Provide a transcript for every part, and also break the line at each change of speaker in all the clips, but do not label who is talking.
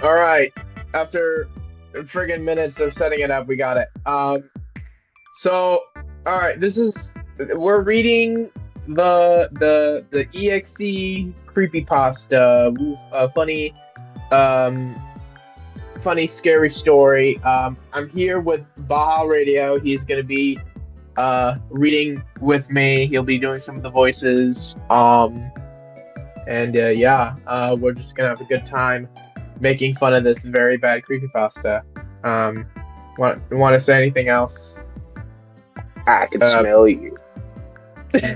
All right. After friggin' minutes of setting it up, we got it. So, all right. We're reading the EXE creepypasta, um, funny, scary story. I'm here with Baja Radio. He's gonna be reading with me. He'll be doing some of the voices. We're just gonna have a good time making fun of this very bad creepypasta. Want to say anything else?
I can
Uh,
smell you.
I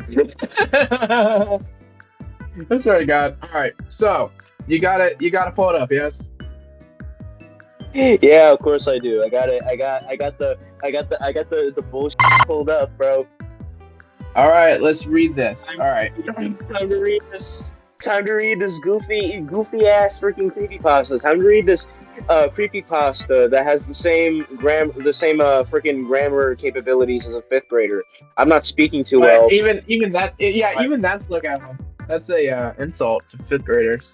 swear to God. All right, so you gotta pull it up, yes?
Yeah, of course I do. I got it. I got the bullshit pulled up, bro.
All right, let's read this. All right.
Time to read this. Time to read this goofy ass freaking creepypasta. Time to read this creepypasta that has the same freaking grammar capabilities as a fifth grader. I'm not speaking too well.
But even that, yeah, even that's look at him. That's a insult to fifth graders.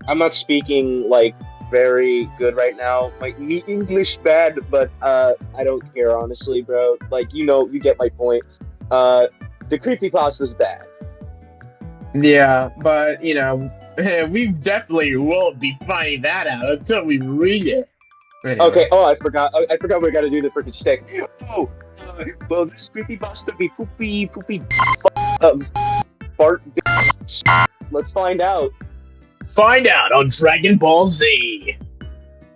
I'm not speaking like very good right now. Like me English bad, but I don't care honestly, bro. Like you get my point. The creepypasta is bad.
Yeah, but we definitely won't be finding that out until we read it. Anyway.
Okay. Oh, I forgot. I forgot we got to do the freaking stick. Oh, will this creepypasta be poopy fart? Let's find out.
Find out on Dragon Ball Z.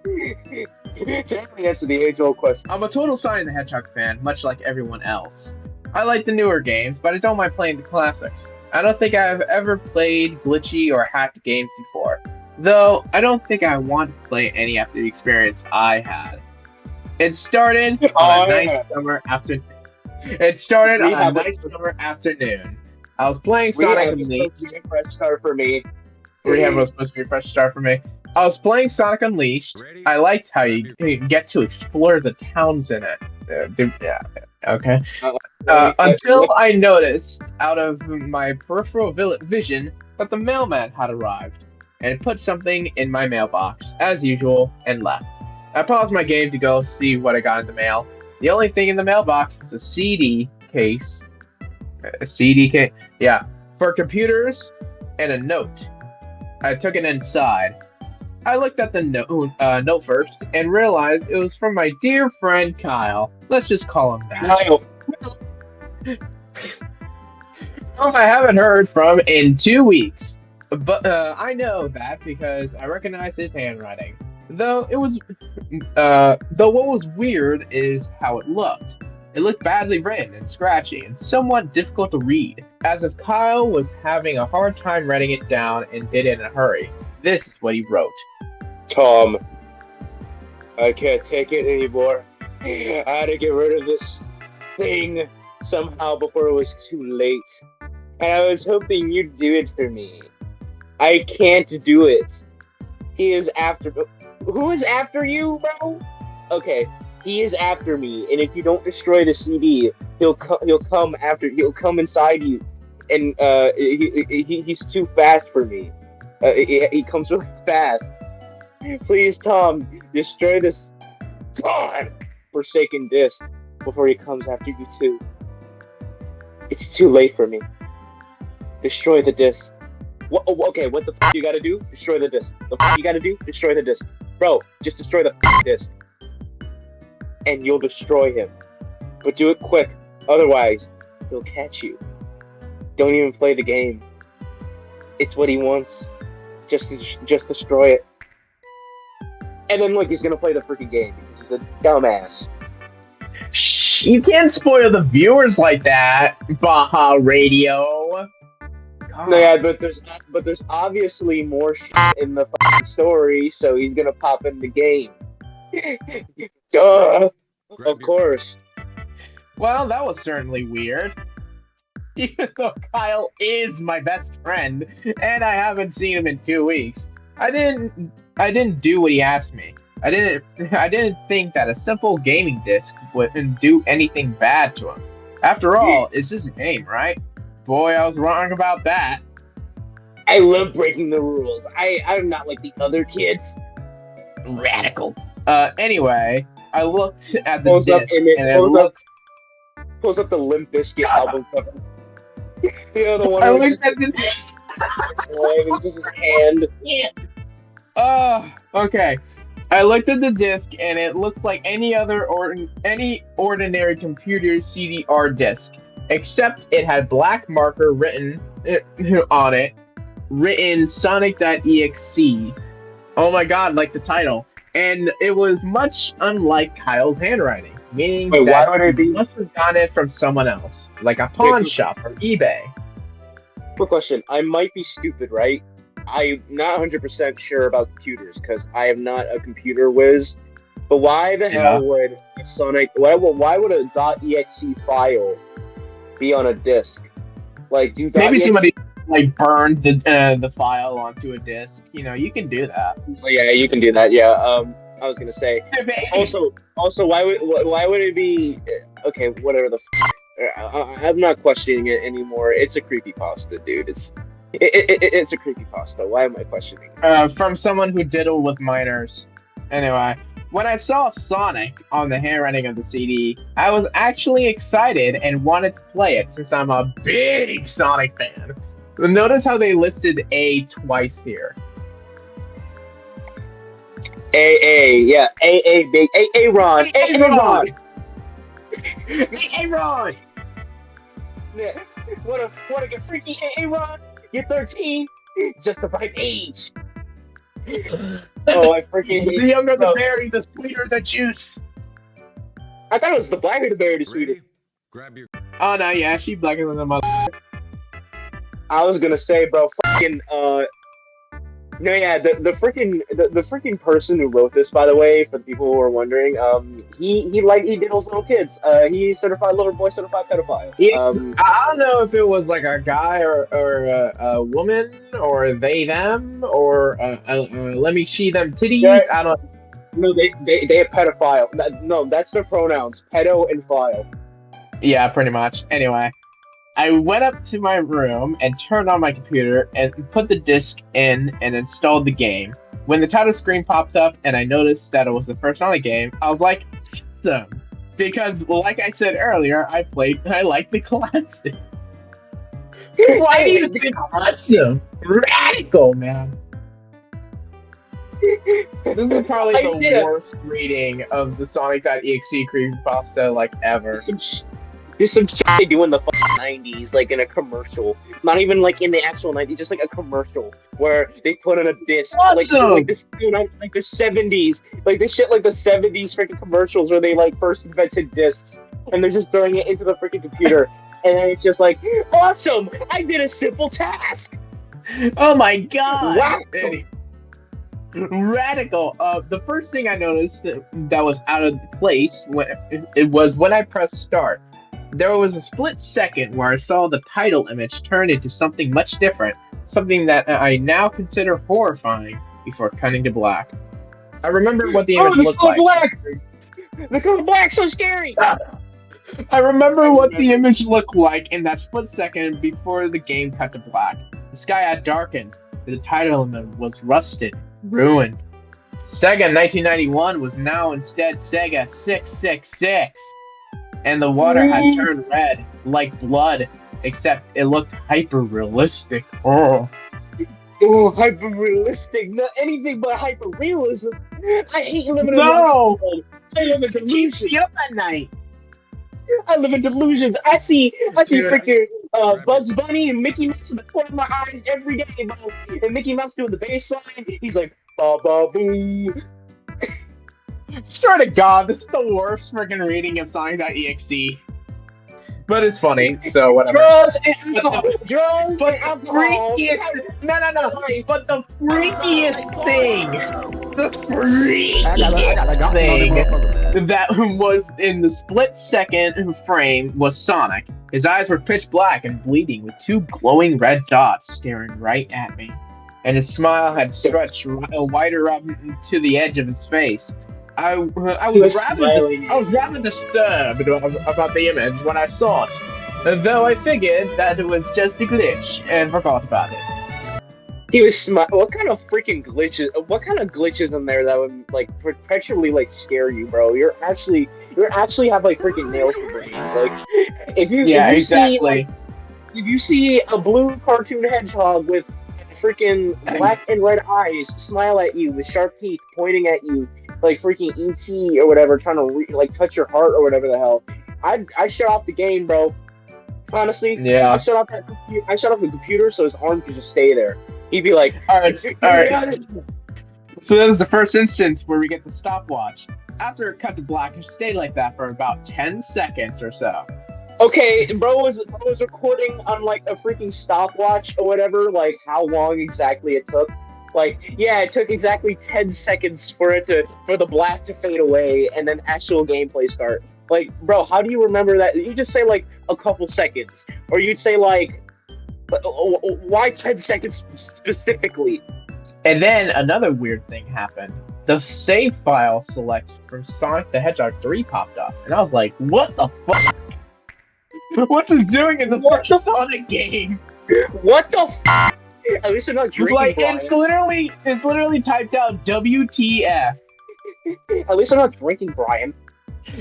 Today we answer the age-old question.
I'm a total Sonic the Hedgehog fan, much like everyone else. I like the newer games, but I don't mind playing the classics. I don't think I've ever played glitchy or hacked games before, though I don't think I want to play any after the experience I had. It started on a nice summer afternoon. It started on a nice summer afternoon. I was playing Sonic Unleashed.
Fresh start for me.
Rehab was supposed to be a fresh start for me. I was playing Sonic Unleashed. I liked how you get to explore the towns in it. Yeah, okay. Until I noticed, out of my peripheral vision, that the mailman had arrived and put something in my mailbox, as usual, and left. I paused my game to go see what I got in the mail. The only thing in the mailbox was a CD case. A CD case? Yeah. For computers and a note. I took it inside. I looked at the note first and realized it was from my dear friend Kyle. Let's just call him that.
Kyle.
Whom I haven't heard from in 2 weeks. But I know that because I recognize his handwriting. Though what was weird is how it looked. It looked badly written and scratchy and somewhat difficult to read, as if Kyle was having a hard time writing it down and did it in a hurry. This is what he wrote.
Tom, I can't take it anymore. I had to get rid of this thing somehow before it was too late. And I was hoping you'd do it for me. I can't do it. He is after... Who is after you, bro? Okay, he is after me, and if you don't destroy the CD, he'll come inside you, and he's too fast for me. He comes really fast. Please, Tom, destroy this forsaken disc before he comes after you too. It's too late for me. Destroy the disc. Okay, what the f*** you gotta do? Destroy the disc. The f*** you gotta do? Destroy the disc. Bro, just destroy the f*** disc. And you'll destroy him. But do it quick. Otherwise, he'll catch you. Don't even play the game. It's what he wants. Just destroy it. And then look, he's gonna play the freaking game because he's a dumbass.
Shh, you can't spoil the viewers like that, Baja Radio.
No, yeah, but there's obviously more shit in the fucking story, so he's gonna pop in the game. Duh. Of course.
Well, that was certainly weird. Even though Kyle is my best friend, and I haven't seen him in 2 weeks, I didn't do what he asked me. I didn't think that a simple gaming disc wouldn't do anything bad to him. After all, it's just a game, right? Boy, I was wrong about that.
I love breaking the rules. I'm not like the other kids.
Radical. Anyway, I looked at the disc and it looks.
Pulls up the Limp Bizkit album cover. You know, the one
I
where
looked
it's
at the.
just his hand.
Yeah. Okay. I looked at the disc and it looked like any ordinary computer CDR disc, except it had black marker written on it, written Sonic.EXE. Oh my god, like the title. And it was much unlike Kyle's handwriting, meaning that
why would it be?
he must have gotten it from someone else, like a pawn shop or eBay.
Quick question. I might be stupid, right? I'm not 100% sure about computers because I am not a computer whiz. But why the hell would Sonic? Why would a .exe file be on a disc? Like,
maybe somebody like burned the file onto a disc. You know, you can do that.
Oh, yeah, you can do that. Yeah. I was gonna say. Also, why would it be? Okay, whatever the. I'm not questioning it anymore. It's a creepypasta, dude. It's a creepypasta. Why am I questioning it?
From someone who diddled with minors. Anyway, when I saw Sonic on the handwriting of the CD, I was actually excited and wanted to play it since I'm a big Sonic fan. Notice how they listed A twice here.
Yeah, big Ron.
Ron.
Yeah, what a get freaky Ron. Get 13, just the right age. Oh, I freaking
the younger the berry, the sweeter the juice.
I thought it was the blacker the berry, the sweeter.
Oh no, yeah, she's blacker than the mother.
I was gonna say, bro, fucking no, yeah, the freaking person who wrote this, by the way, for the people who are wondering, he diddles little kids. He's certified little boy, certified pedophile.
I don't know if it was like a guy or a woman or they them or let me see them titties.
Yeah.
I don't.
No, they are pedophile. No, that's their pronouns, pedo and file.
Yeah, pretty much. Anyway. I went up to my room and turned on my computer and put the disc in and installed the game. When the title screen popped up and I noticed that it was the first Sonic game, I was like, them. Because, like I said earlier, I like the classic. Why do you think awesome? Radical, man. This is probably the worst reading of the Sonic.exe creepypasta, like, ever.
There's some shit they do in the fucking 90s, like in a commercial. Not even like in the actual 90s, just like a commercial where they put on a disc.
Awesome.
Like the 70s. Like this shit like the 70s freaking commercials where they like first invented discs and they're just throwing it into the freaking computer. And then it's just like, awesome! I did a simple task!
Oh my god!
Wow.
Radical. The first thing I noticed that was out of place when I pressed start. There was a split second where I saw the title image turn into something much different, something that I now consider horrifying before cutting to black. I remember what the image looked like.
The color black, so scary!
I remember what the image looked like in that split second before the game cut to black. The sky had darkened. The title image was rusted, ruined. Sega 1991 was now instead Sega 666. And the water had turned red, like blood, except it looked hyper-realistic. Oh,
hyper-realistic. Not anything but hyper-realism. I hate living in
no!
I live in delusions.
Keeps me up at night.
I live in delusions. I see freaking Bugs Bunny and Mickey Mouse in the corner of my eyes every day, bro. And Mickey Mouse doing the bass line. He's like, ba-ba-boo.
Swear to God, this is the worst freaking reading of Sonic.exe. But it's funny, so whatever.
Drugs and alcohol.
No. But the freakiest thing that was in the split second frame was Sonic. His eyes were pitch black and bleeding with two glowing red dots staring right at me. And his smile had stretched wider up to the edge of his face. I was rather disturbed about the image when I saw it, though I figured that it was just a glitch and forgot about it.
He was What kind of freaking glitches? What kind of glitches in there that would like perpetually like scare you, bro? You're actually have like freaking nails for brains. Like if you
exactly.
see like, if you see a blue cartoon hedgehog with freaking black and red eyes smile at you with sharp teeth pointing at you like freaking ET or whatever, trying to like touch your heart or whatever the hell, I shut off the game, bro. Honestly,
yeah.
I shut off the computer so his arm could just stay there. He'd be like,
all right. So that was the first instance where we get the stopwatch. After it cut to black, it stayed like that for about 10 seconds or so.
Okay, bro was recording on like a freaking stopwatch or whatever, like how long exactly it took. Like, yeah, it took exactly 10 seconds for the black to fade away and then actual gameplay start. Like, bro, how do you remember that? You just say like a couple seconds, or you'd say like, why 10 seconds specifically?
And then another weird thing happened. The save file select from Sonic the Hedgehog 3 popped up, and I was like, what the fuck? What's it doing in the first Sonic game?
What the f? At least they're not drinking.
Like, it's literally typed out WTF.
At least they're not drinking, Brian.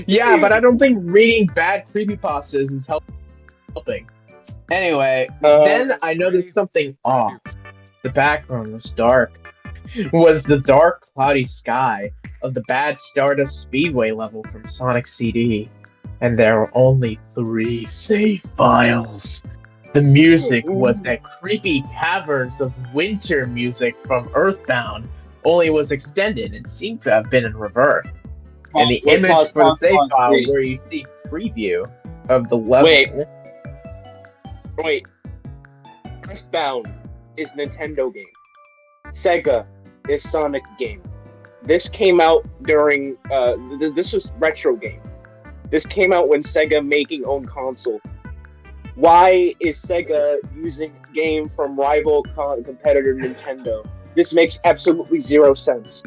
Yeah, but I don't think reading bad creepypastas is helping. Anyway, then I noticed something off. The background was dark. It was the dark, cloudy sky of the bad Stardust Speedway level from Sonic CD. And there were only 3 save files. The music was that creepy Caverns of Winter music from Earthbound, only it was extended and seemed to have been in reverse. And the image for the save file where you see preview of the level.
Wait. Earthbound is Nintendo game. Sega is Sonic game. This came out during this was retro game. This came out when Sega making own console. Why is Sega using a game from rival competitor Nintendo? This makes absolutely zero sense.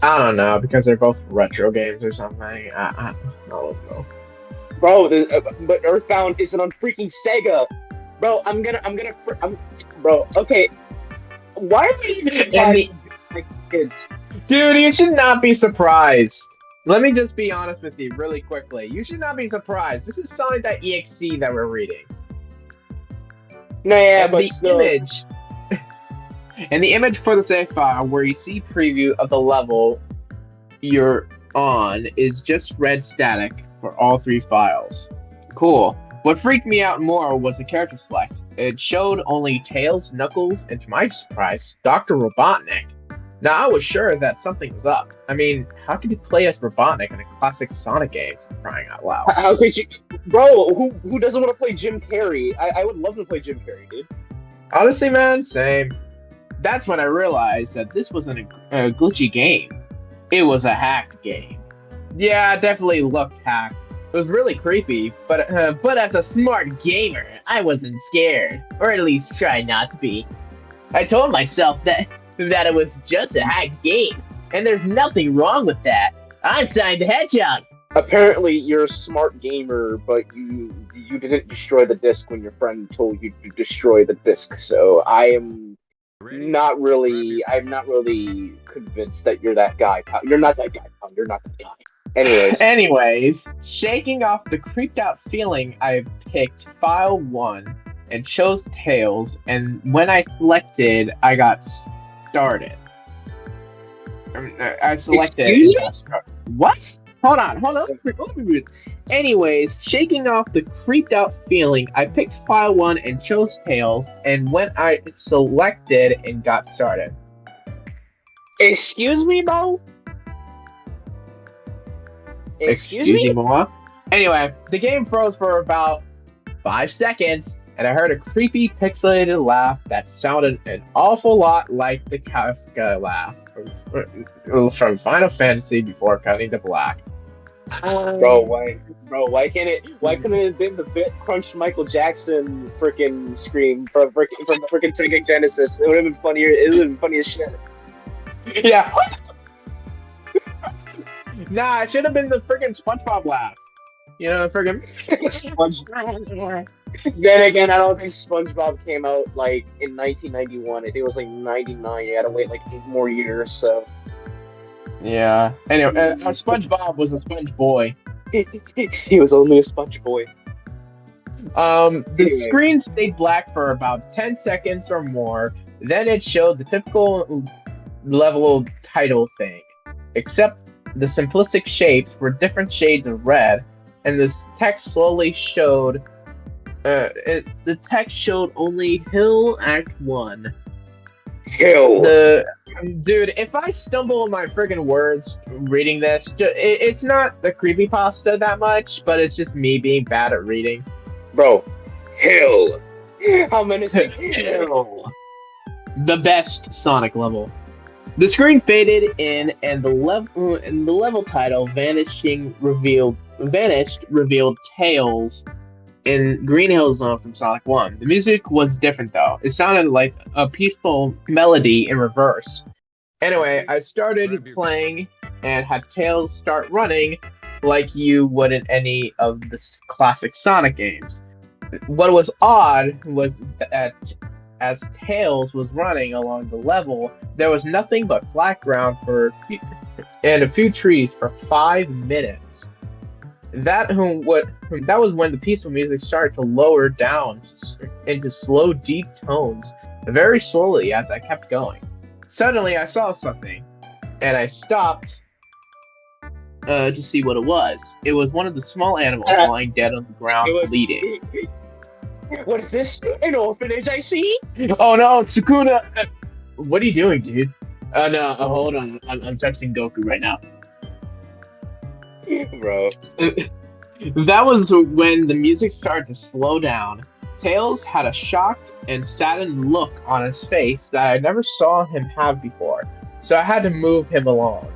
I don't know, because they're both retro games or something. I don't know.
Bro, but Earthbound isn't on freaking Sega. Bro, bro, okay. Why are they even surprised like kids?
Dude, you should not be surprised. Let me just be honest with you really quickly. You should not be surprised. This is SONIC.EXE that we're reading.
No, yeah,
and
but
the
still.
image. And the image for the save file where you see preview of the level you're on is just red static for all 3 files. Cool. What freaked me out more was the character select. It showed only Tails, Knuckles, and to my surprise, Dr. Robotnik. Now, I was sure that something was up. I mean, how could you play as Robotnik in a classic Sonic game, for crying out loud?
How could you... Bro, who doesn't want to play Jim Carrey? I would love to play Jim Carrey, dude.
Honestly, man, same. That's when I realized that this wasn't a glitchy game. It was a hacked game. Yeah, it definitely looked hacked. It was really creepy, but as a smart gamer, I wasn't scared. Or at least tried not to be. I told myself that it was just a hacked game, and there's nothing wrong with that. I'm Sonic the Hedgehog.
Apparently, you're a smart gamer, but you didn't destroy the disc when your friend told you to destroy the disc. So I'm not really convinced that you're that guy. You're not that guy. You're not that guy.
Anyways, shaking off the creeped out feeling, I picked file 1 and chose Tails, and when I selected, I got started. I selected. What? Hold on. Anyways, shaking off the creeped out feeling, I picked file 1 and chose Tails, and when I selected and got started.
Excuse me, bro?
Excuse me, Moa? Anyway, the game froze for about 5 seconds, and I heard a creepy pixelated laugh that sounded an awful lot like the Kafka laugh from Final Fantasy before cutting to black.
Bro, why couldn't it have been the bit crunch Michael Jackson freaking scream from freaking Sega Genesis? It would have been funnier. It would have been funny as shit.
Yeah. Nah, it should have been the freaking SpongeBob laugh. You know, freaking SpongeBob.
Then again, I don't think SpongeBob came out like in 1991. I think it was like 99. You had to wait like 8 more years. So
Yeah. Anyway, SpongeBob was a sponge boy.
he was only a sponge boy.
The screen stayed black for about 10 seconds or more. Then it showed the typical level title thing, except the simplistic shapes were different shades of red, and this text slowly showed. The text showed only Hill Act 1.
Hill.
Dude, if I stumble on my friggin' words reading this, it's not the creepypasta that much, but it's just me being bad at reading.
Bro, Hill. How menacing. Hill.
The best Sonic level. The screen faded in, and the level title revealed Tails in Green Hill Zone from Sonic 1. The music was different though. It sounded like a peaceful melody in reverse. Anyway, I started playing and had Tails start running like you would in any of the classic Sonic games. What was odd was that as Tails was running along the level, there was nothing but flat ground and a few trees for 5 minutes. That was when the peaceful music started to lower down into slow, deep tones, very slowly as I kept going. Suddenly, I saw something, and I stopped to see what it was. It was one of the small animals lying dead on the ground, bleeding.
What is this? An orphanage, I see?
Oh no, Sukuna! What are you doing, dude? No, hold on. I'm texting Goku right now.
Bro.
That was when the music started to slow down. Tails had a shocked and saddened look on his face that I never saw him have before, so I had to move him along.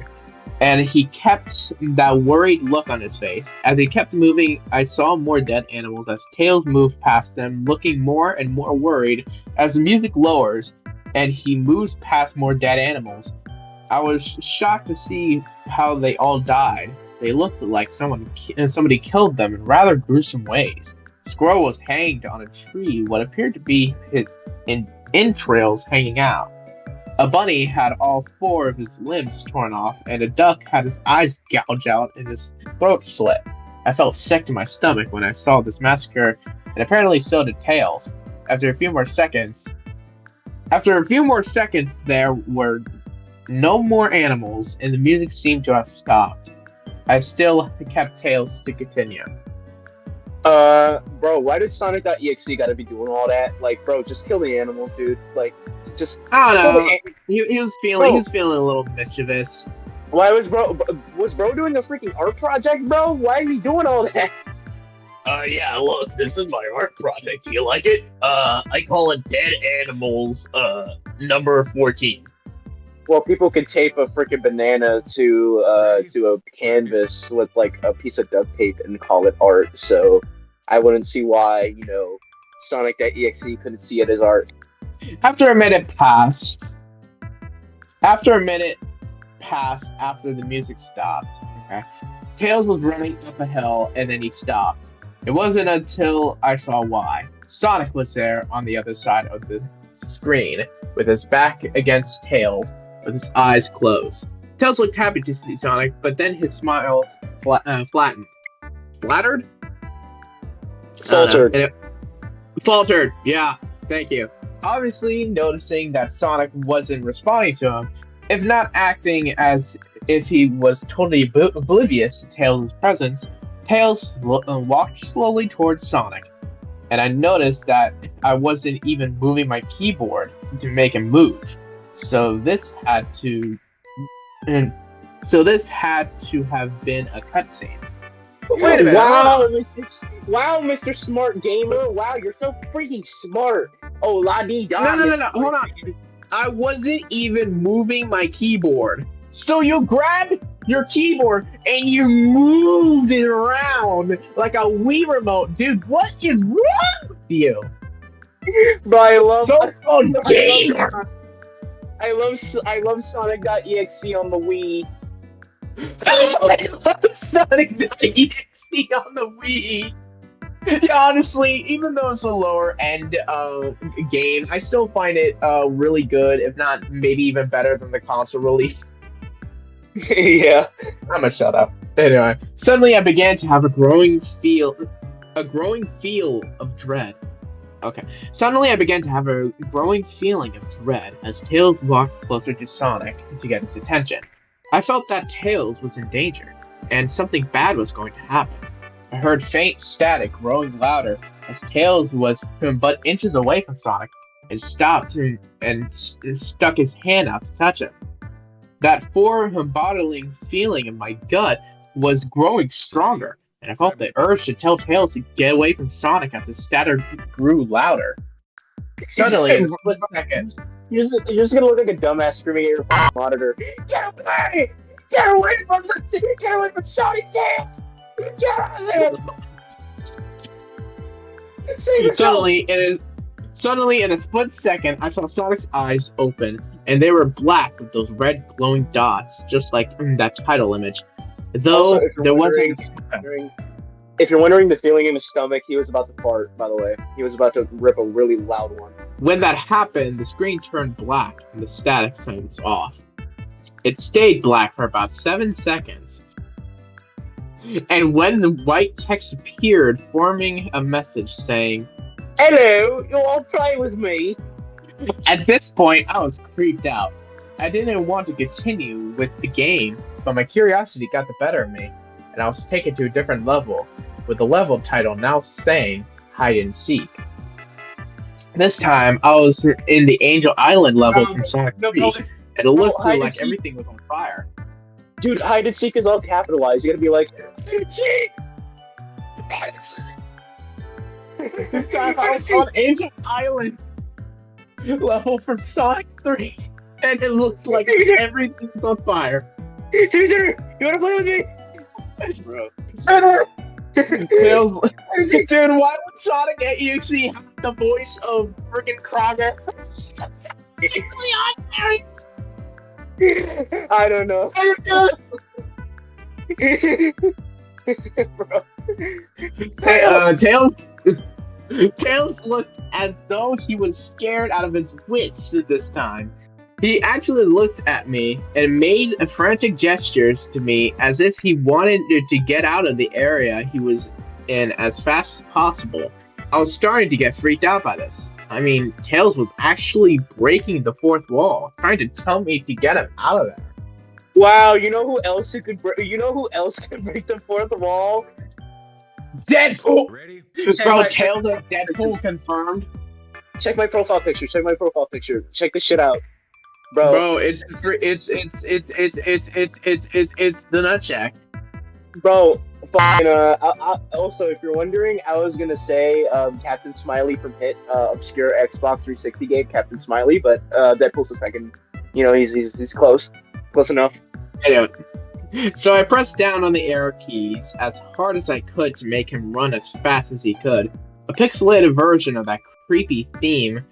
And he kept that worried look on his face. As he kept moving, I saw more dead animals as Tails moved past them, looking more and more worried as the music lowers and he moves past more dead animals. I was shocked to see how they all died. They looked like somebody killed them in rather gruesome ways. Squirrel was hanged on a tree, what appeared to be his entrails hanging out. A bunny had all 4 of his limbs torn off, and a duck had his eyes gouged out and his throat slit. I felt sick to my stomach when I saw this massacre, and apparently so did Tails. After a few more seconds, there were no more animals, and the music seemed to have stopped. I still kept Tails to continue.
Bro, why does Sonic.EXE gotta be doing all that? Like, bro, just kill the animals, dude. Like, just...
I don't know. He was feeling a little mischievous.
Why was bro doing a freaking art project, bro? Why is he doing all that?
Yeah, look, this is my art project. Do you like it? I call it Dead Animals, number 14.
Well, people can tape a freaking banana to a canvas with like a piece of duct tape and call it art. So I wouldn't see why, Sonic.EXE couldn't see it as art.
After a minute passed after the music stopped, okay, Tails was running up a hill and then he stopped. It wasn't until I saw why. Sonic was there on the other side of the screen with his back against Tails, with his eyes closed. Tails looked happy to see Sonic, but then his smile flattened. Flattered?
Faltered.
Faltered, yeah, thank you. Obviously, noticing that Sonic wasn't responding to him, if not acting as if he was totally oblivious to Tails' presence, Tails walked slowly towards Sonic. And I noticed that I wasn't even moving my keyboard to make him move. So this had to have been a cutscene.
Wait a minute! Wow, Mr. Smart Gamer! Wow, you're so freaking smart! Oh, la-dee-da!
No! Hold on! I wasn't even moving my keyboard. So you grabbed your keyboard and you moved it around like a Wii remote, dude. What is wrong with you?
Bro, I love Sonic.EXE on the Wii.
Sonic.EXE on the Wii. Yeah, honestly, even though it's a lower end game, I still find it really good, if not maybe even better than the console release.
Yeah.
I'm gonna shut up. Anyway, suddenly I began to have a growing feel of dread. Okay. Suddenly I began to have a growing feeling of dread as Tails walked closer to Sonic to get his attention. I felt that Tails was in danger, and something bad was going to happen. I heard faint static growing louder as Tails was but inches away from Sonic and stopped and stuck his hand out to touch him. That bodily feeling in my gut was growing stronger, and I felt the urge to tell Tails to get away from Sonic as the static grew louder. Suddenly, in a split second,
You're just gonna look like a dumbass screaming at your monitor. Get away! Get away from Sonic Tails! Get out of there!
Suddenly, in a split second, I saw Sonic's eyes open, and they were black with those red glowing dots, just like in that title image. Though
Also,
there wasn't.
If you're wondering the feeling in his stomach, he was about to fart, by the way. He was about to rip a really loud one.
When that happened, the screen turned black and the static sign was off. It stayed black for about 7 seconds. And when the white text appeared, forming a message saying,
"Hello, you all play with me?"
At this point, I was creeped out. I didn't want to continue with the game, but my curiosity got the better of me, and I was taken to a different level, with the level title now saying Hide and Seek. This time, I was in the Angel Island level from Sonic 3, and it looked like everything was on fire.
Dude, Hide and Seek is all capitalized. You gotta be like, Hide and Seek! Hide and Seek!
This time, I was on Angel Island level from Sonic 3, and it looks like everything's on fire.
Caesar, you wanna play with me? Bro.
Dude, why would SONIC.EXE have the voice of freaking Krogger?
I don't know.
Tails looked as though he was scared out of his wits this time. He actually looked at me and made frantic gestures to me as if he wanted to get out of the area he was in as fast as possible. I was starting to get freaked out by this. I mean, Tails was actually breaking the fourth wall, trying to tell me to get him out of there.
Wow, you know who else could break the fourth wall?
Deadpool! Bro, Tails as Deadpool confirmed.
Check my profile picture. Check this shit out. Bro,
it's the nutsack.
Bro, also, if you're wondering, I was gonna say Captain Smiley from Hit, obscure Xbox 360 game, Captain Smiley, but Deadpool's the second. You know, he's close enough.
Anyway, so I pressed down on the arrow keys as hard as I could to make him run as fast as he could. A pixelated version of that creepy theme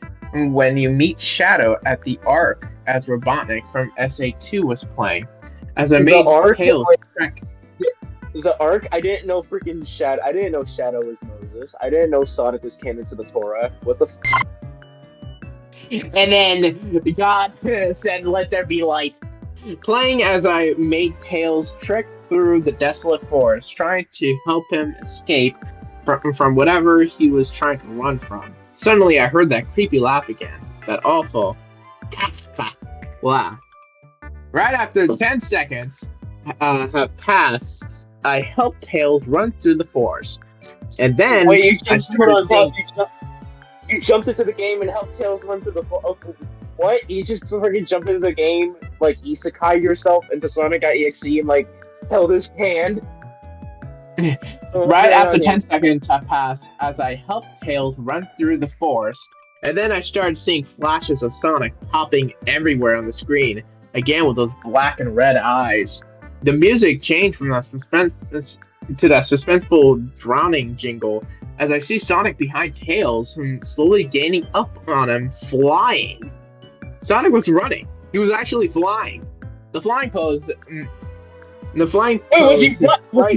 when you meet Shadow at the Ark as Robotnik from SA2 was playing. As I made Tails trek.
The Ark, I didn't know Shadow. I didn't know Shadow was Moses. I didn't know Sonic was canon to the Torah. What the f?
And then God said, "Let there be light." Playing as I made Tails trek through the desolate forest, trying to help him escape from whatever he was trying to run from. Suddenly, I heard that creepy laugh again. That awful laugh. Right after 10 seconds have passed, I helped Tails run through the forest. And then
you jumped into the game and helped Tails run through the forest. What? You just freaking jumped into the game, like isekai yourself into Sonic.exe and like held his hand?
Right after 10 seconds have passed, as I helped Tails run through the forest, and then I started seeing flashes of Sonic popping everywhere on the screen, again with those black and red eyes. The music changed from that suspenseful drowning jingle as I see Sonic behind Tails and slowly gaining up on him, flying. Sonic was running. He was actually flying. The flying pose.
Wait, was he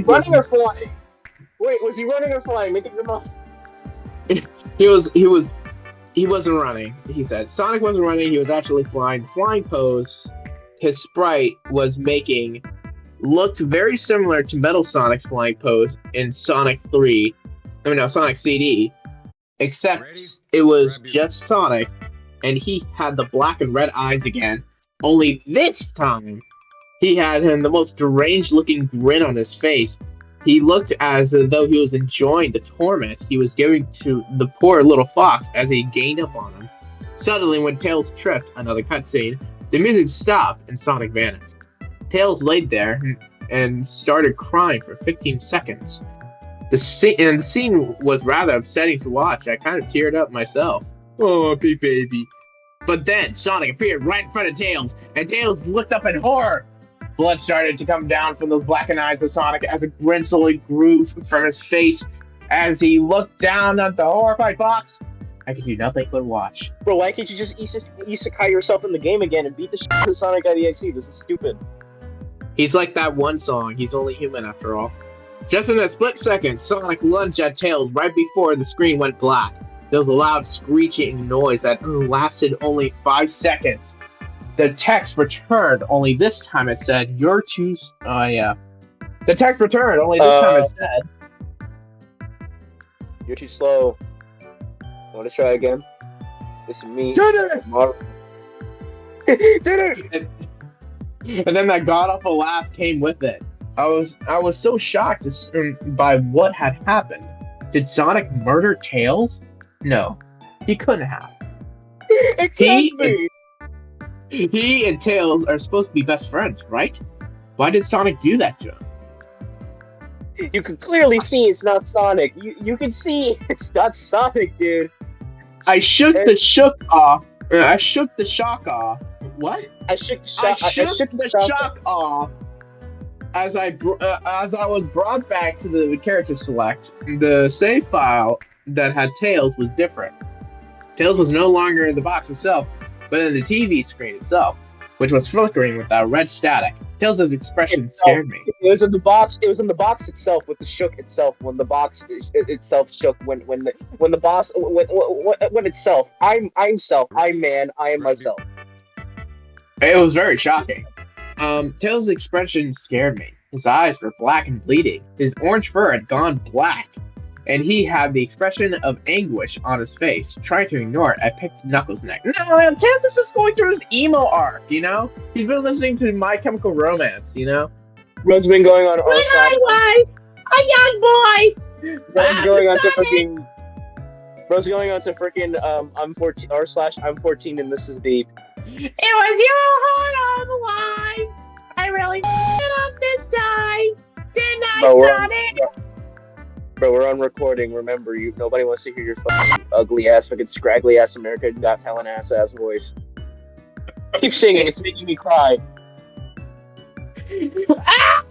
running or flying? Wait, was he running or flying? Make it your mind.
He wasn't running, he said. Sonic wasn't running, he was actually flying. The flying pose his sprite was making looked very similar to Metal Sonic's flying pose in Sonic CD, except it was just Sonic, and he had the black and red eyes again. Only this time, he had the most deranged-looking grin on his face. He looked as though he was enjoying the torment he was giving to the poor little fox as he gained up on him. Suddenly, when Tails tripped, another cutscene, the music stopped and Sonic vanished. Tails laid there and started crying for 15 seconds. The scene was rather upsetting to watch. I kind of teared up myself. Oh, big baby. But then Sonic appeared right in front of Tails, and Tails looked up in horror. Blood started to come down from those blackened eyes of Sonic as a grin slowly grew from his face. As he looked down at the horrified fox, I could do nothing but watch.
Bro, why can't you just isekai yourself in the game again and beat the shit out of Sonic.EXE? This is stupid.
He's like that one song. He's only human after all. Just in that split second, Sonic lunged at Tails right before the screen went black. There was a loud screeching noise that lasted only 5 seconds. The text returned, only this time it said, "You're too..." Oh, yeah. The text returned, only this time it said...
"You're too slow. Want to try again? This is me.
Tutor!
Tutor!"
And then that god-awful laugh came with it. I was so shocked by what had happened. Did Sonic murder Tails? No, he couldn't have. He and Tails are supposed to be best friends, right? Why did Sonic do that to him?
You can clearly see it's not Sonic. You can see it's not Sonic, dude.
I shook the shock off. I shook the shock off. What?
I shook the shock
off. As I was brought back to the character select, the save file that had Tails was different. Tails was no longer in the box itself, but in the TV screen itself, which was flickering with that red static. Tails' expression scared me.
It was in the box. It was in the box itself with the shook itself. When the box itself shook. When itself. I'm self. I'm man. I am myself.
It was very shocking. Tails' expression scared me. His eyes were black and bleeding. His orange fur had gone black, and he had the expression of anguish on his face. Trying to ignore it, I picked Knuckles' neck. No, man, Tails is just going through his emo arc, you know? He's been listening to My Chemical Romance, you know?
Bro's been going on
When I was a young boy!
Bro's going on to freaking I'm 14 I'm 14 and this is deep.
It was your heart on the line. I really f***ed up this time. Didn't I, Sonic?
Bro, we're on recording. Remember, nobody wants to hear your fucking ugly ass, fucking scraggly ass American Got Talent ass voice. Keep singing. It's making me cry.
Ah!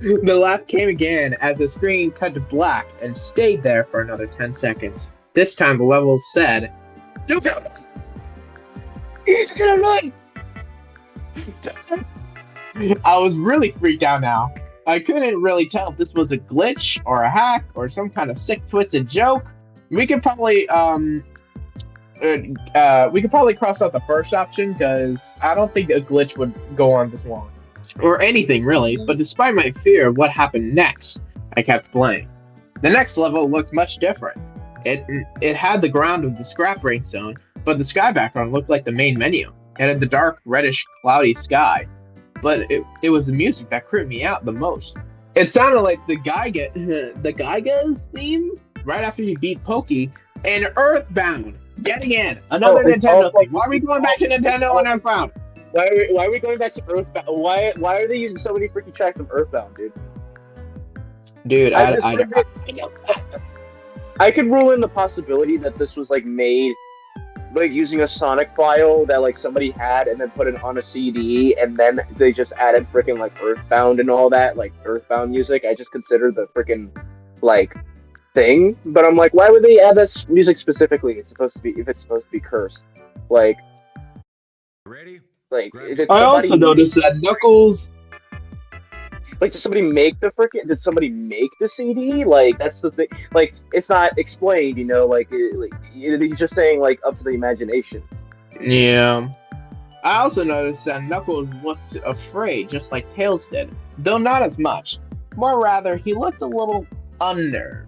The laugh came again as the screen cut to black and stayed there for another 10 seconds. This time the level said,
"It's gonna run!"
I was really freaked out now. I couldn't really tell if this was a glitch or a hack or some kind of sick twisted joke. We could probably cross out the first option because I don't think a glitch would go on this long. Or anything really, but despite my fear of what happened next, I kept playing. The next level looked much different. It had the ground of the scrap ring zone, but the sky background looked like the main menu. It had the dark, reddish, cloudy sky. But it was the music that creeped me out the most. It sounded like the Geiga's theme right after you beat Pokey, and Earthbound yet again. Another Nintendo thing. Why are we going back to Nintendo and Earthbound?
Why are we going back to Earthbound? Why are they using so many freaking tracks from Earthbound, dude?
Dude,
I could rule in the possibility that this was like made like using a Sonic file that like somebody had and then put it on a CD and then they just added freaking like Earthbound and all that, like Earthbound music. I just considered the freaking like thing, but I'm like, why would they add that music specifically? It's supposed to be cursed. Like
ready?
Like if it's
I also noticed that Knuckles.
Like, did somebody make Did somebody make the CD? Like, that's the thing. Like, it's not explained, you know. Like he's just saying, like, up to the imagination.
Yeah. I also noticed that Knuckles looked afraid, just like Tails did, though not as much. More rather, he looked a little unnerved.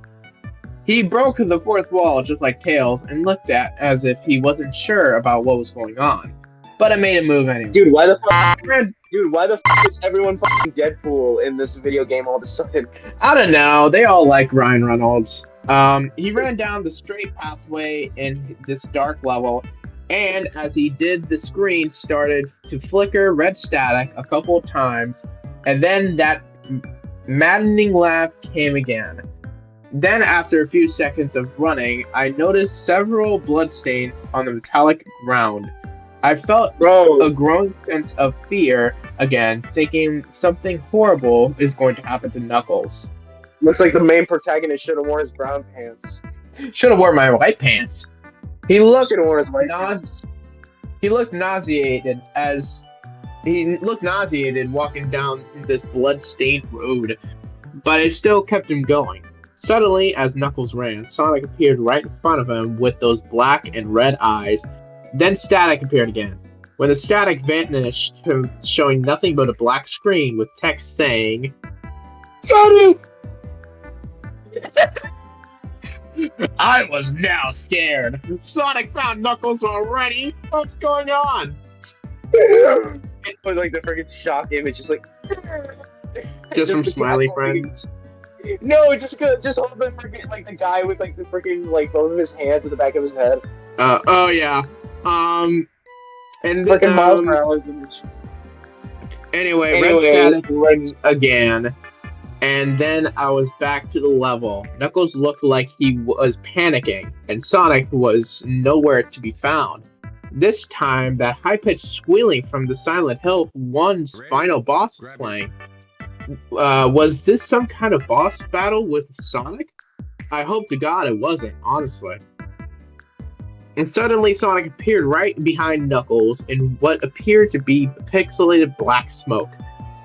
He broke the fourth wall just like Tails and looked at as if he wasn't sure about what was going on. But I made a move anyway.
Dude, why the fuck is everyone fucking Deadpool in this video game all of a sudden?
I don't know. They all like Ryan Reynolds. He ran down the straight pathway in this dark level, and as he did, the screen started to flicker red static a couple of times, and then that maddening laugh came again. Then, after a few seconds of running, I noticed several bloodstains on the metallic ground. I felt a growing sense of fear again, thinking something horrible is going to happen to Knuckles.
Looks like the main protagonist should have worn his brown pants.
Should have worn my white pants. He looked nauseated walking down this blood-stained road, but it still kept him going. Suddenly, as Knuckles ran, Sonic appeared right in front of him with those black and red eyes. Then static appeared again. When the static vanished, showing nothing but a black screen with text saying, "Sonic!" I was now scared. Sonic found Knuckles already. What's going on?
But like the freaking shock image, just like
from Smiley Friends.
No, just hold the freaking like the guy with like the freaking like both of his hands at the back of his head.
Oh yeah. And
freaking Miles Morales image.
Anyway, red static went again. And then I was back to the level. Knuckles looked like he was panicking, and Sonic was nowhere to be found. This time, that high-pitched squealing from the Silent Hill 1's final boss was playing. Was this some kind of boss battle with Sonic? I hope to God it wasn't, honestly. And suddenly, Sonic appeared right behind Knuckles in what appeared to be pixelated black smoke.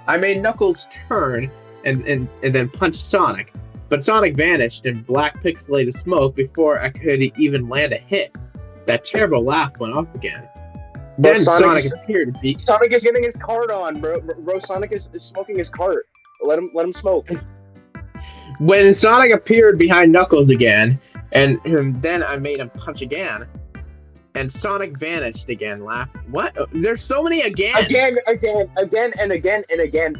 I made Knuckles turn and then punched Sonic, but Sonic vanished in black pixelated smoke before I could even land a hit. That terrible laugh went off again. Then Sonic appeared to be...
Sonic is getting his cart on, bro. Sonic is smoking his cart. Let him smoke.
When Sonic appeared behind Knuckles again, and then I made him punch again, and Sonic vanished again. Laugh. What? There's so many again.
Again and again.
Again and again and again.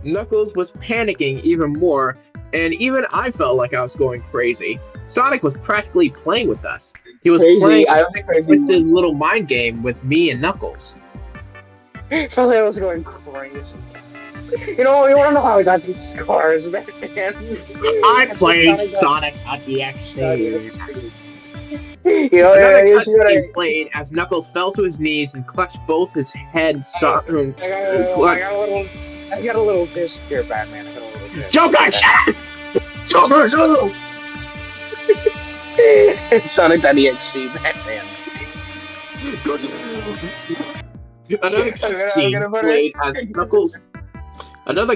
Knuckles was panicking even more, and even I felt like I was going crazy. Sonic was practically playing with us. He was playing a twisted little mind game with me and Knuckles.
I felt like I was going crazy. You want to know how I got these scars, man?
I played SONIC.EXE.
Another
cutscene played as Knuckles fell to his knees and clutched both his heads. I
got a little disc here, Batman. I got a little disc.
Joker, shut up! Joker, shut up!
SONIC.EXE, Batman.
Another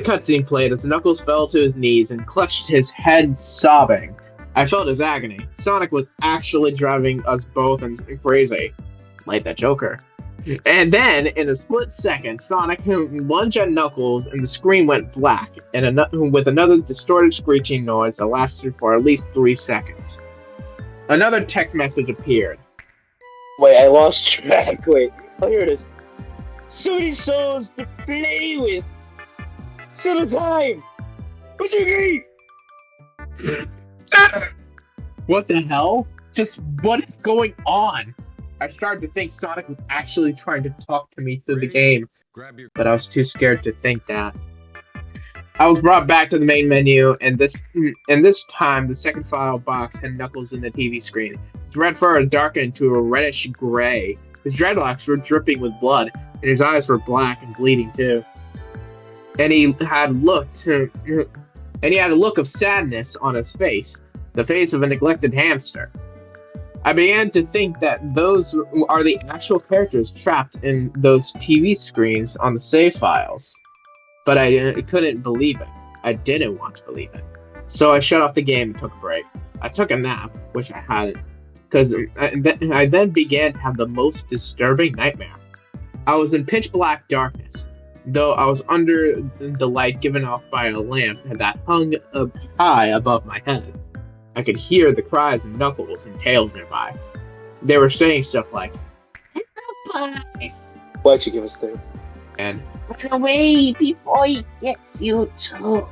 cutscene played as Knuckles fell to his knees and clutched his head, sobbing. I felt his agony. Sonic was actually driving us both crazy, like that Joker. And then, in a split second, Sonic lunged at Knuckles, and the screen went black, and with another distorted screeching noise that lasted for at least 3 seconds. Another text message appeared.
Wait, I lost track. Wait. Oh, here it is. So many souls to play with. Settle time. What you need?
What the hell? Just what is going on? I started to think Sonic was actually trying to talk to me through the game, but I was too scared to think that. I was brought back to the main menu, and this time the second file box had Knuckles in the TV screen. His red fur had darkened to a reddish gray. His dreadlocks were dripping with blood, and his eyes were black and bleeding too. And he had a look of sadness on his face, the face of a neglected hamster. I began to think that those are the actual characters trapped in those TV screens on the save files. But I couldn't believe it. I didn't want to believe it. So I shut off the game and took a break. I took a nap, which I hadn't, because I then began to have the most disturbing nightmare. I was in pitch black darkness, though I was under the light given off by a lamp that hung up high above my head. I could hear the cries of Knuckles and Tails nearby. They were saying stuff like,
Why'd you give us that?
And
run away before he gets you too.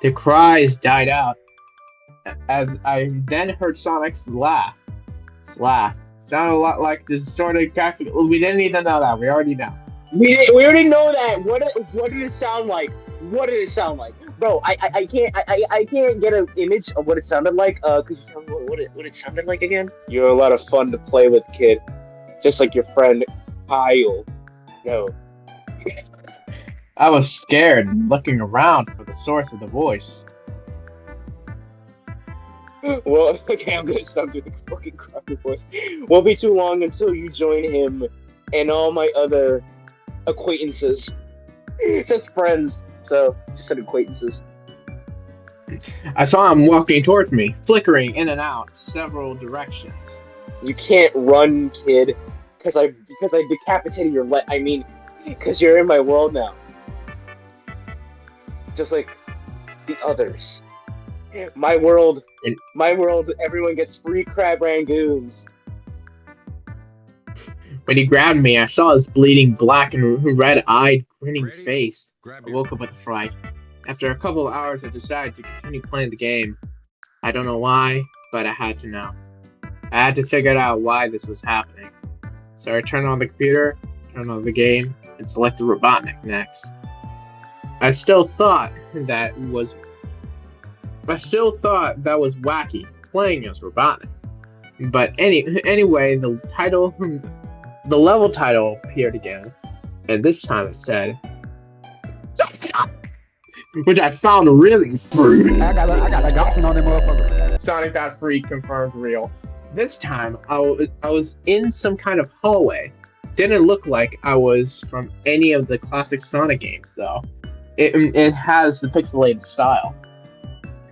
the cries died out as I then heard Sonic's laugh. His laugh sounded a lot like this sort of graphic. We didn't even know that. We already know.
We already know that. What did it sound like? What did it sound like, bro? I can't get an image of what it sounded like. Could you tell me what it sounded like again? You're a lot of fun to play with, kid. Just like your friend Kyle. No.
I was scared, looking around for the source of the voice.
Well, okay, I'm gonna stop doing the fucking crappy voice. Won't be too long until you join him and all my other acquaintances. It says friends, so just said acquaintances.
I saw him walking towards me, flickering in and out several directions.
You can't run, kid, because I decapitated your leg. I mean, because you're in my world now. Just like the others. My world, everyone gets free crab rangoons.
When he grabbed me, I saw his bleeding black and red-eyed, grinning face. I woke up with a fright. After a couple of hours, I decided to continue playing the game. I don't know why, but I had to know. I had to figure out why this was happening. So I turned on the computer, turned on the game, and selected Robotnik next. I still thought that was wacky, playing as Robotnik. But anyway, the level title appeared again, and this time it said, which I found really free.
I got a Dotson on them motherfucker.
Sonic.free confirmed real. This time I was in some kind of hallway. Didn't look like I was from any of the classic Sonic games though. It has the pixelated style.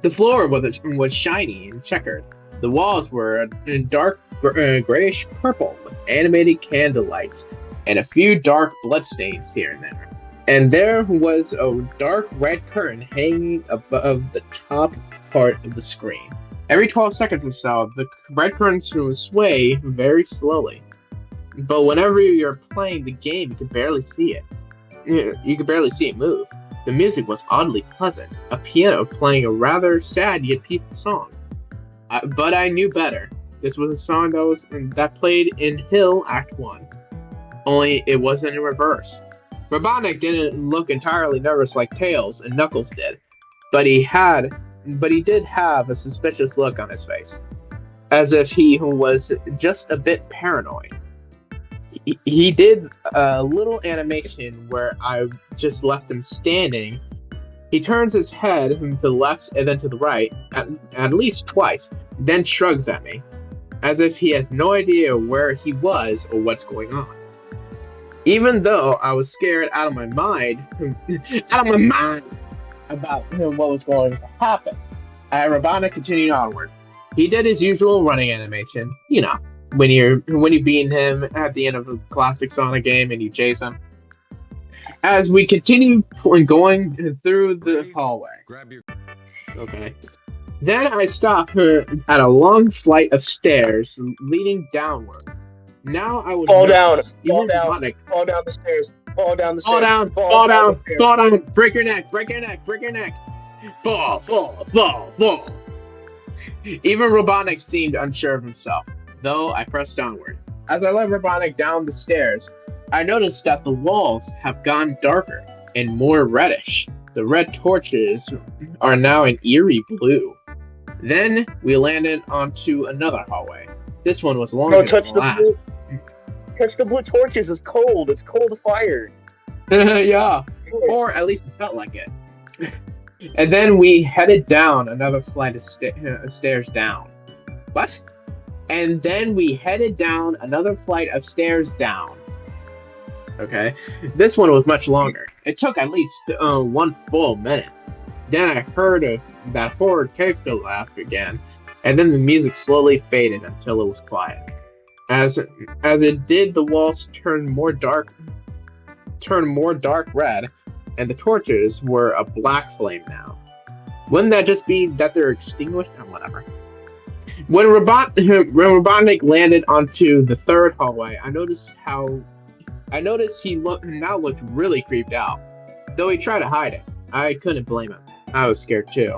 The floor was shiny and checkered. The walls were in dark grayish purple with animated candlelights and a few dark bloodstains here and there. And there was a dark red curtain hanging above the top part of the screen. Every 12 seconds or so, the red curtain would sway very slowly. But whenever you're playing the game, you could barely see it. You could barely see it move. The music was oddly pleasant, a piano playing a rather sad yet peaceful song. But I knew better. This was a song that played in Hill Act 1. Only it wasn't in reverse. Robotnik didn't look entirely nervous like Tails and Knuckles did, but he did have a suspicious look on his face, as if he was just a bit paranoid. He did a little animation where I just left him standing. He turns his head to the left and then to the right, at least twice, then shrugs at me, as if he has no idea where he was or what's going on. Even though I was scared out of my mind about what was going to happen, Robotnik continued onward. He did his usual running animation, you know, when you beat him at the end of a classic Sonic game and you chase him. As we continued going through the hallway. Okay. Then I stopped at a long flight of stairs leading downward. Now I was
fall down the stairs, fall down the stairs,
break your neck, fall. Even Robotnik seemed unsure of himself, though I pressed onward. As I led Robotnik down the stairs, I noticed that the walls have gone darker and more reddish. The red torches are now an eerie blue. Then we landed onto another hallway. This one was longer than the last.
Touch the blue torches. It's cold. It's cold fire.
Yeah, or at least it felt like it. And then we headed down another flight of stairs down. What? And then we headed down another flight of stairs down. Okay, this one was much longer. It took at least 1 full minute. Then I heard that horror character laugh again, and then the music slowly faded until it was quiet. As it did, the walls turned more dark red, and the torches were a black flame now. Wouldn't that just be that they're extinguished? Oh, whatever. When Robotnik landed onto the third hallway, I noticed he now looked really creeped out. Though he tried to hide it, I couldn't blame him. I was scared too.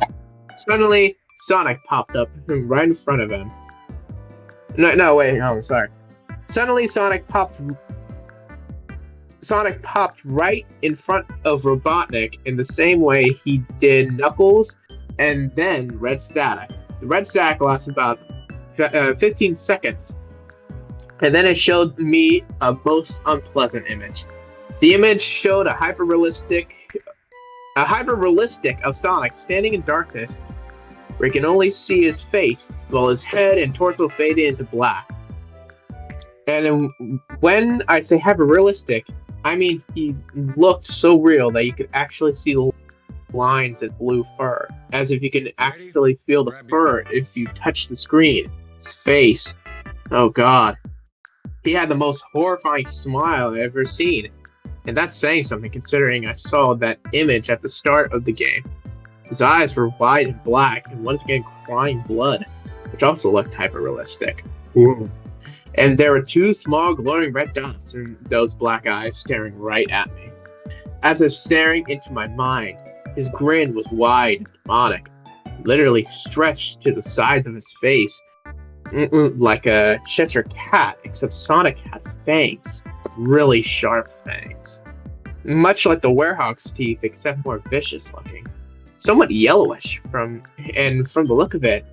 Suddenly, Sonic popped up right in front of him. No, wait, oh, sorry. Suddenly, Sonic popped right in front of Robotnik in the same way he did Knuckles and then Red Static. The Red Static lasted about 15 seconds, and then it showed me a most unpleasant image. The image showed a hyper-realistic of Sonic standing in darkness, where you can only see his face, while his head and torso faded into black. And when I say hyper-realistic, I mean he looked so real that you could actually see the lines in blue fur, as if you can actually feel the fur if you touch the screen. His face, oh god. He had the most horrifying smile I've ever seen. And that's saying something, considering I saw that image at the start of the game. His eyes were wide and black, and once again crying blood, which also looked hyper-realistic. Ooh. And there were 2 small glowing red dots in those black eyes staring right at me. As if staring into my mind, his grin was wide and demonic, literally stretched to the sides of his face, like a Cheshire cat, except Sonic had fangs. Really sharp fangs. Much like the werewolf's teeth, except more vicious looking. Somewhat yellowish, from the look of it,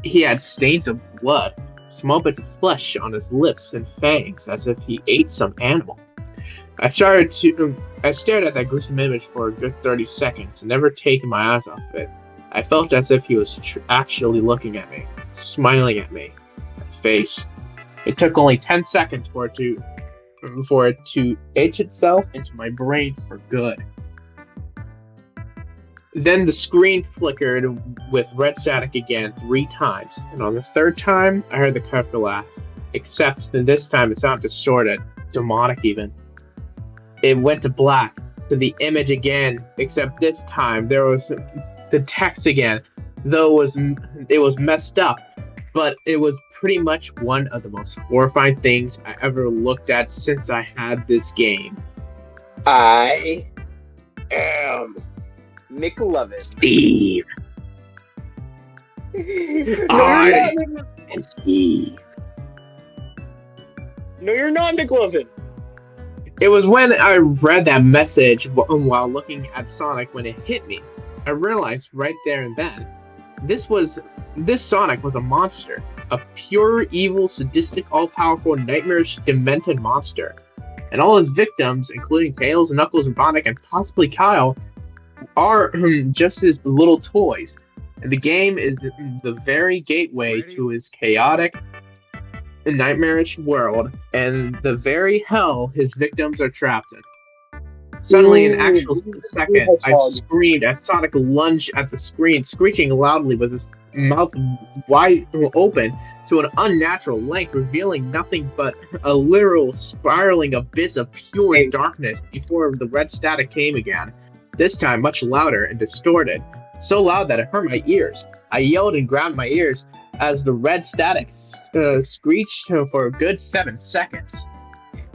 he had stains of blood, small bits of flesh on his lips and fangs, as if he ate some animal. I stared at that gruesome image for a good 30 seconds, never taking my eyes off it. I felt as if he was actually looking at me, smiling at me. My face. It took only 10 seconds for it to etch itself into my brain for good. Then the screen flickered with red static again 3 times, and on the 3rd time, I heard the character laugh. Except that this time it's not distorted, demonic even. It went to black, to the image again, except this time there was the text again, though it was messed up, but it was pretty much one of the most horrifying things I ever looked at since I had this game.
I am McLovin.
Steve. I am Steve.
No, you're not McLovin.
It was when I read that message while looking at Sonic when it hit me. I realized right there and then, this Sonic was a monster. A pure, evil, sadistic, all-powerful, nightmarish, demented monster. And all his victims, including Tails, Knuckles, Robotnik, and possibly Kyle, are just his little toys. And the game is the very gateway to his chaotic, nightmarish world, and the very hell his victims are trapped in. Suddenly, in actual second, I screamed as Sonic lunged at the screen, screeching loudly with his mouth wide open to an unnatural length, revealing nothing but a literal spiraling abyss of pure darkness before the red static came again. This time much louder and distorted, so loud that it hurt my ears. I yelled and grabbed my ears as the red static screeched for a good 7 seconds.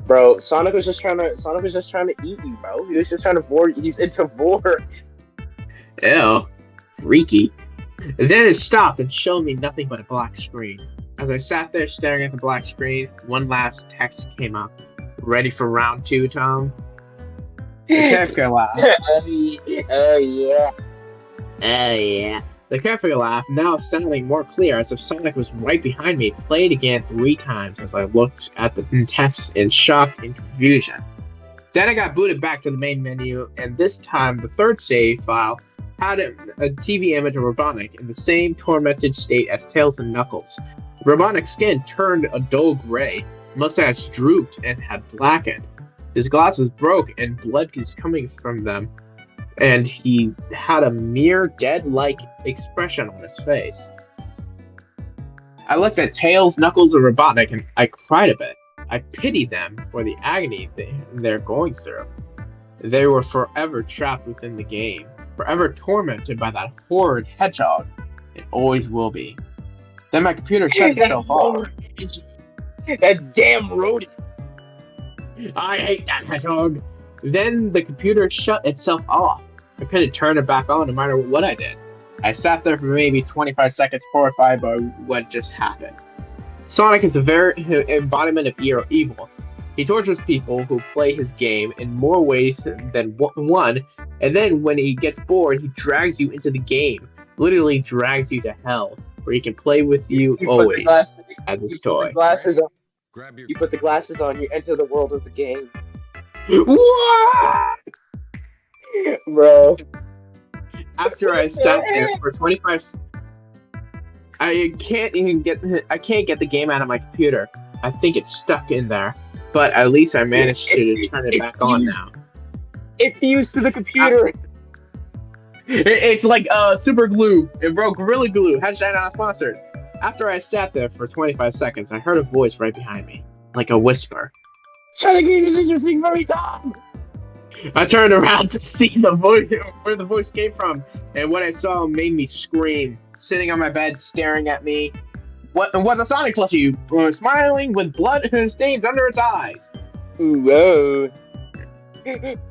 Bro, Sonic was just trying to eat you, bro. He was just trying to vor. He's into vor.
Ew, freaky. Then it stopped and showed me nothing but a black screen. As I sat there staring at the black screen, one last text came up. Ready for round 2, Tom? The character laughed.
Oh yeah.
Oh yeah. The character laugh, now sounding more clear as if Sonic was right behind me, played again 3 times as I looked at the text in shock and confusion. Then I got booted back to the main menu, and this time the 3rd save file had a TV image of Robotnik in the same tormented state as Tails and Knuckles. Robotnik's skin turned a dull gray, mustache drooped and had blackened. His glasses broke and blood was coming from them, and he had a mere dead-like expression on his face. I looked at Tails, Knuckles, and Robotnik, and I cried a bit. I pitied them for the agony they're going through. They were forever trapped within the game, forever tormented by that horrid hedgehog. It always will be. Then my computer shut itself off.
That damn rodent!
I hate that hedgehog. Then the computer shut itself off. I couldn't turn it back on no matter what I did. I sat there for maybe 25 seconds, horrified by what just happened. Sonic is a very embodiment of evil. He tortures people who play his game in more ways than one, and then when he gets bored, he drags you into the game. Literally drags you to hell, where he can play with you always as his toy.
You put the glasses on, you enter the world of the game.
What?
Bro.
After I sat there for 25 I can't get the game out of my computer. I think it's stuck in there, but at least I managed to turn it back on now.
It's fused to the computer.
It's like super glue. It broke Gorilla Glue. Hashtag not sponsored. After I sat there for 25 seconds, I heard a voice right behind me, like a whisper. I turned around to see the voice, where the voice came from, and what I saw made me scream. Sitting on my bed, staring at me. What the Sonic plushie? Smiling with blood stains under its eyes.
Whoa.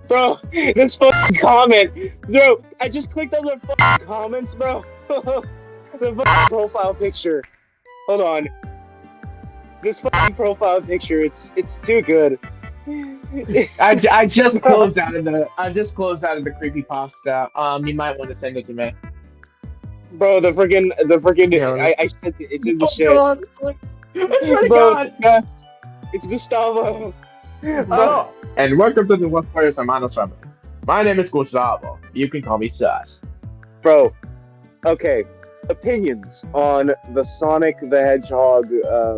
Bro, this fucking comment. Bro, I just clicked on the fucking comments, bro. The fucking profile picture. Hold on. This fucking profile picture, it's too good.
I just closed out of the creepypasta. You might want to send it to me.
Bro, the freaking I sent it. It's in the shit.
God. It's really God.
It's Gustavo.
Oh. And welcome to the West Players Hermanos family. My name is Gustavo. You can call me Sus.
Bro, okay. Opinions on the Sonic the Hedgehog,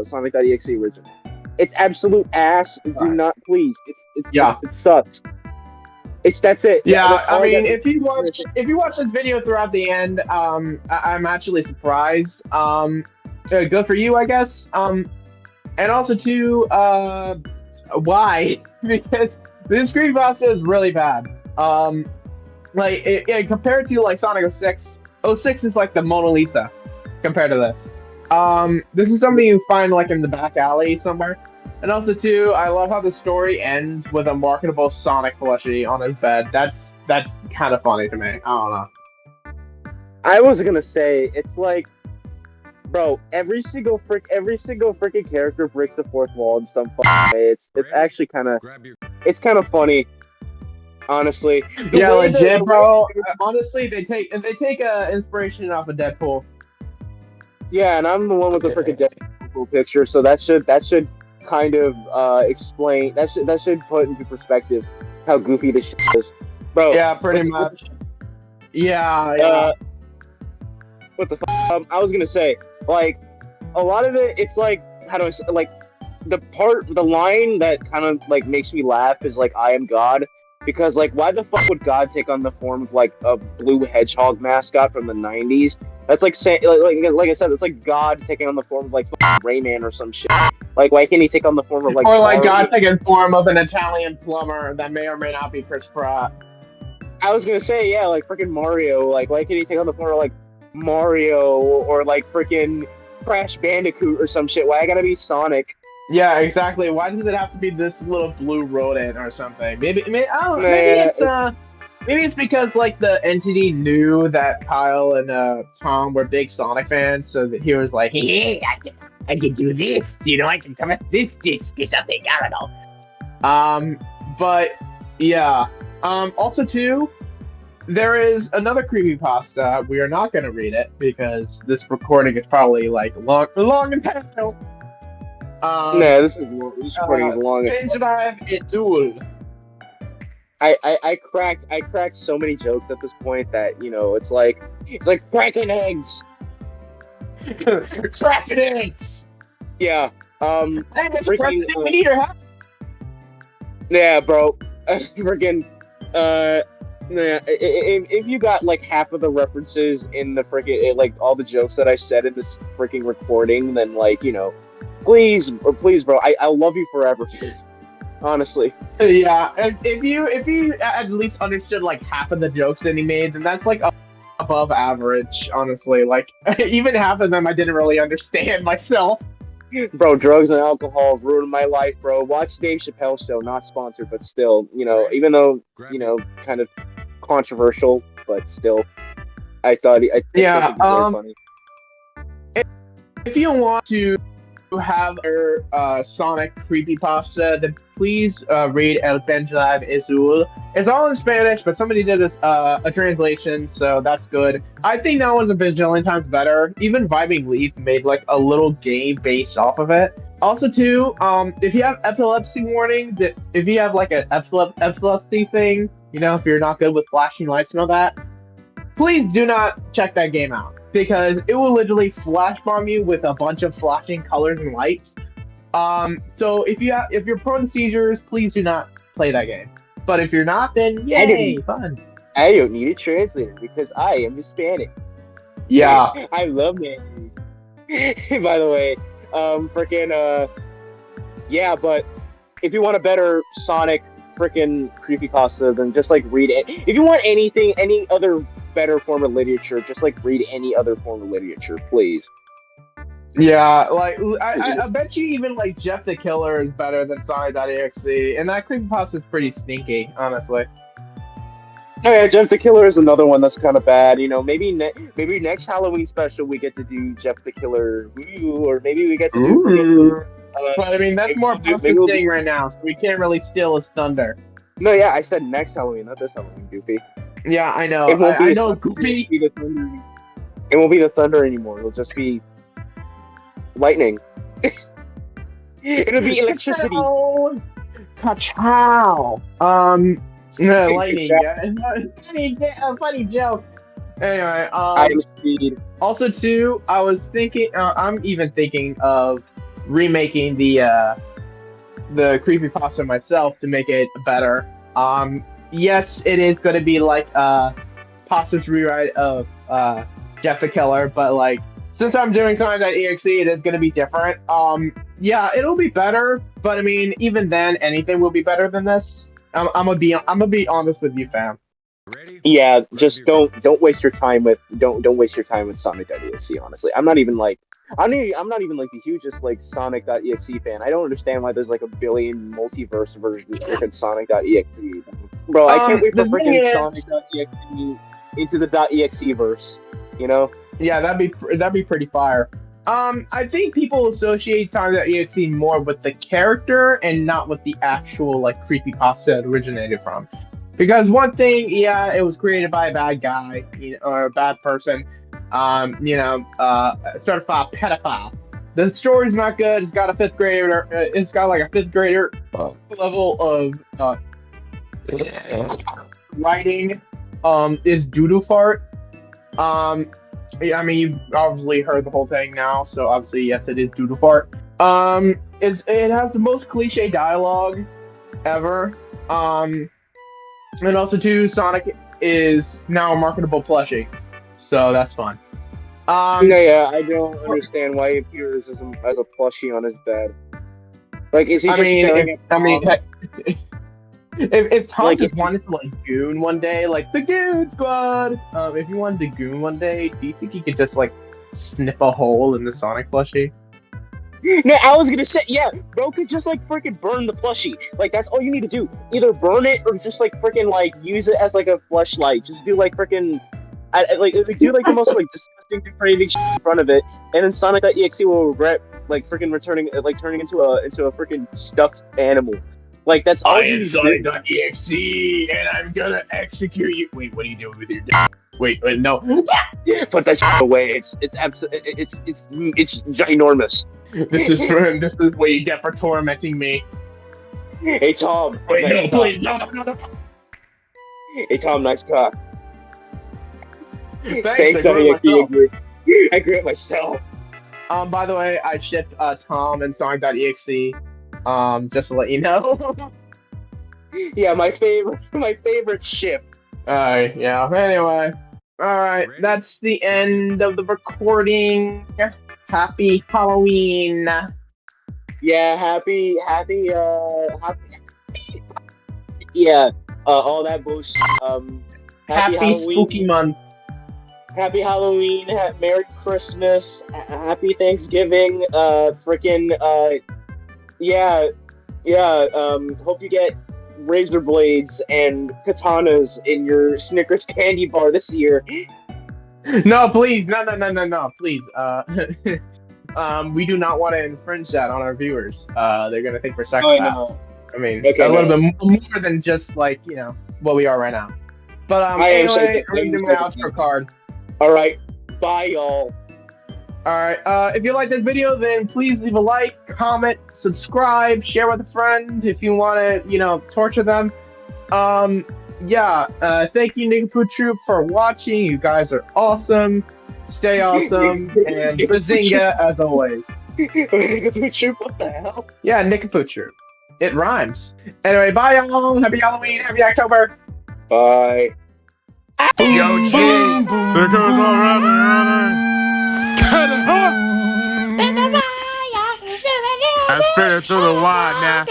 Sonic.EXE original. It's absolute ass. Do not please. It sucks. That's it.
Yeah, I mean, if you watch this video throughout the end, I'm actually surprised. Good for you, I guess. And also too, why? Because this creepypasta is really bad. Like compared to like Sonic 06, 06 is like the Mona Lisa compared to this. This is something you find like in the back alley somewhere. And also too, I love how the story ends with a marketable Sonic plushie on his bed. That's kind of funny to me. I don't know.
I was gonna say it's like, bro, every single freaking character breaks the fourth wall in some fucking way. It's actually kind of funny, honestly.
Yeah, legit, bro. Honestly, they take inspiration off of Deadpool.
Yeah, and I'm the one with the freaking Deadpool picture, so that should kind of explain, that should put into perspective how goofy this shit is, bro.
Yeah, pretty much. Yeah.
What the fuck? I was gonna say, like, a lot of it, it's like, how do I say, like, the line that kind of like makes me laugh is like, I am God, because like, why the fuck would God take on the form of like a blue hedgehog mascot from the 90s? That's like saying, like I said, it's like God taking on the form of like Rayman or some shit. Like, why can't he take on the form of like?
Or like God taking form of an Italian plumber that may or may not be Chris Pratt.
I was gonna say, yeah, like freaking Mario. Like, why can't he take on the form of like Mario or like freaking Crash Bandicoot or some shit? Why I gotta be Sonic?
Yeah, exactly. Why does it have to be this little blue rodent or something? Maybe it's because like the entity knew that Kyle and Tom were big Sonic fans, so that he was like, "Hey, I can do this. You know, I can come at this disc or something. I don't know." But yeah. Also too, there is another creepypasta. We are not going to read it because this recording is probably like long and painful.
This recording is long.
Pinch Dive Itul.
I cracked so many jokes at this point that, you know, it's like cracking eggs.
Cracking eggs.
Yeah.
Hey, that's the first
Freaking,
thing we need to have.
yeah, bro. Freaking yeah, if you got like half of the references in the freaking like all the jokes that I said in this freaking recording, then like, you know, please, bro, I'll love you forever. Honestly.
Yeah, if you at least understood like half of the jokes that he made, then that's like above average. Honestly, like even half of them I didn't really understand myself.
Bro, drugs and alcohol ruined my life, bro. Watch Dave Chappelle's show, not sponsored, but still, you know, even though, you know, kind of controversial, but still, I thought it was very funny.
If you want to have your Sonic creepypasta, then please read El Penjalab Azul. It's all in Spanish, but somebody did a translation, so that's good. I think that one's a bajillion times better. Even Vibing Leaf made like a little game based off of it. Also, too, if you have epilepsy warning, that if you have like an epilepsy thing, you know, if you're not good with flashing lights and all that, please do not check that game out, because it will literally flash bomb you with a bunch of flashing colors and lights. So if you're prone to seizures, please do not play that game. But if you're not, then yay, fun.
I don't need a translator because I am Hispanic.
Yeah.
I love mayonnaise. By the way, yeah, but if you want a better Sonic freaking creepypasta, then just like read it. If you want anything, any other better form of literature, just like read any other form of literature, please.
Yeah, like I bet you even like Jeff the Killer is better than Sonic.exe, and that creepypasta is pretty stinky, honestly.
Oh yeah, Jeff the Killer is another one that's kind of bad. You know, maybe next Halloween special we get to do Jeff the Killer, or maybe we get to do.
But I mean, that's more Pasta's thing right now, so we can't really steal his thunder.
No, yeah, I said next Halloween, not this Halloween, Goofy.
Yeah, I know. I know, Goofy.
It won't be the thunder anymore. It'll just be lightning. It'll be electricity.
Ka-chow. No, lightning. Yeah. Funny joke. Anyway, also too, I was thinking. I'm even thinking of remaking the creepypasta myself to make it better. Yes, it is going to be like Pasta's rewrite of Jeff the Killer, but like since I'm doing Sonic.exe, it is going to be different. Yeah, it'll be better, but I mean, even then, anything will be better than this. I'm gonna be honest with you, fam.
Yeah, just don't waste your time with waste your time with Sonic.exe. Honestly, I'm not even like the hugest like Sonic.exe fan. I don't understand why there's like a billion multiverse versions of freaking Sonic.exe. Bro, I can't wait for freaking Sonic.exe into the .exe verse. You know?
Yeah, that'd be pretty fire. I think people associate Sonic.exe more with the character and not with the actual like creepypasta it originated from. Because one thing, yeah, it was created by a bad guy, you know, or a bad person, certified pedophile. The story's not good. It's got a fifth grader. It's got like a fifth grader level of writing. Is doodle fart. Yeah, I mean, you've obviously heard the whole thing now, so obviously, yes, it is doodle fart. It has the most cliche dialogue ever. And also, too, Sonic is now a marketable plushie, so that's fun.
Yeah, I don't understand why he appears as a plushie on his bed. Like, is he
if Tom like, just wanted to like goon one day, like the Goon Squad, if he wanted to goon one day, do you think he could just like snip a hole in the Sonic plushie?
No, I was gonna say, yeah, bro could just like freaking burn the plushie. Like that's all you need to do. Either burn it or just like freaking like use it as like a fleshlight. Just do like freaking, like do like the most like disgusting, depraving shit in front of it, and then Sonic.exe will regret like freaking turning into a freaking stuffed animal. Like that's all. I am
Sonic.exe, and I'm gonna execute you. Wait, what are you doing with your dick? Wait, no.
Put that shit away. It's ginormous.
This is what you get for tormenting me.
Hey Tom.
Wait, no, please, no.
Hey, Tom, nice cock.
Thanks,
SONIC.EXE. I agree with myself.
By the way, I shipped Tom and SONIC.EXE. Just to let you know.
Yeah, my favorite ship.
Yeah. Anyway, all right. That's the end of the recording. Happy Halloween.
Yeah, happy. Yeah, all that bullshit.
Happy
Halloween.
Spooky Month.
Happy Halloween. Merry Christmas. Happy Thanksgiving. Hope you get razor blades and katanas in your Snickers candy bar this year.
No, please, no, please. We do not want to infringe that on our viewers. They're gonna think we're psychopaths. I mean, a little bit more than just like what we are right now. But anyway, I'm gonna do my outro card.
All right, bye, y'all.
All right. If you liked this video, then please leave a like, comment, subscribe, share with a friend if you want to, torture them. Thank you, Nickapoo Troop, for watching. You guys are awesome. Stay awesome, and bazinga as always.
Nickapoo Troop, what the hell?
Yeah, Nickapoo Troop. It rhymes. Anyway, bye, y'all. Happy Halloween. Happy October.
Bye.
Yo, G. There goes all rabbit. I spit it through the wide now.